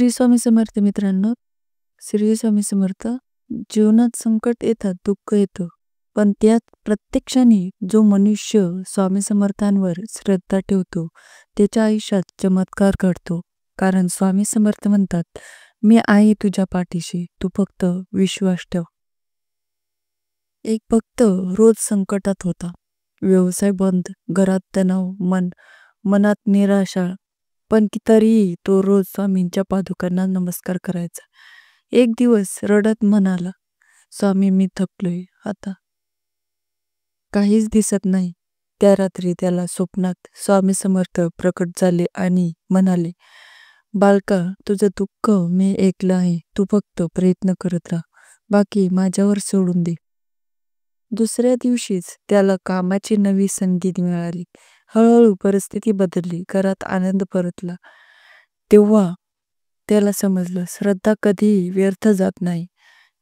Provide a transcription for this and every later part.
श्री स्वामी समर्थ मित्रांनो, श्री स्वामी समर्थ. जीवनात संकट येतात, दुःख येतं, पण त्यात प्रत्येक क्षणी जो मनुष्य स्वामी समर्थांवर श्रद्धा ठेवतो, त्याच्या आयुष्यात चमत्कार घडतो. कारण स्वामी समर्थ म्हणतात, "मी आहे तुझ्या पाठीशी, तू फक्त विश्वास ठेव." एक भक्त रोज संकटात होता. व्यवसाय बंद, घरात तणाव, मनात निराशा. पण तरीही तो रोज स्वामींच्या पादुकांना नमस्कार करायचा. एक दिवस रडत म्हणाला, "स्वामी, मी थकलोय आता. काहीच दिसत नाही." त्या रात्री त्याला स्वप्नात स्वामी समर्थ प्रकट झाले आणि म्हणाले, "बालका, तुझं दुःख मी ऐकलं आहे. तू फक्त प्रयत्न करत राहा. बाकी माझ्यावर सोडून दे." दुसऱ्या दिवशीच त्याला कामाची नवी संधी मिळाली. हळूहळू परिस्थिती बदलली, घरात आनंद परतला. तेव्हा त्याला समजलं, श्रद्धा कधीही व्यर्थ जात नाही.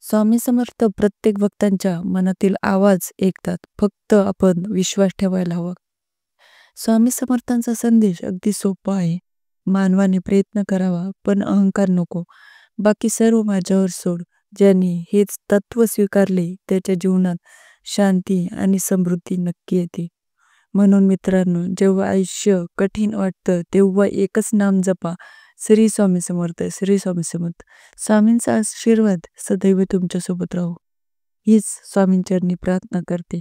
स्वामी समर्थ प्रत्येक भक्तांच्या मनातील आवाज ऐकतात, फक्त आपण विश्वास ठेवायला हवा. स्वामी समर्थांचा संदेश अगदी सोपा आहे. मानवाने प्रयत्न करावा, पण अहंकार नको. बाकी सर्व माझ्यावर सोड. ज्यांनी हेच तत्व स्वीकारले, त्याच्या जीवनात शांती आणि समृद्धी नक्की येते. म्हणून मित्रांनो, जेव्हा आयुष्य कठीण वाटतं, तेव्हा एकच नाम जपा, श्री स्वामी समर्थ, श्री स्वामी समर्थ. स्वामींचा आशीर्वाद सदैव तुमच्यासोबत राहू, हीच स्वामींचरणी प्रार्थना करते.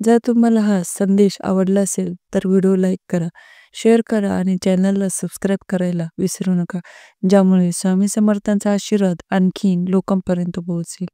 जर तुम्हाला हा संदेश आवडला असेल तर व्हिडिओ लाईक करा, शेअर करा आणि चॅनलला सबस्क्राईब करायला विसरू नका, ज्यामुळे स्वामी समर्थांचा आशीर्वाद आणखीन लोकांपर्यंत पोहोचेल.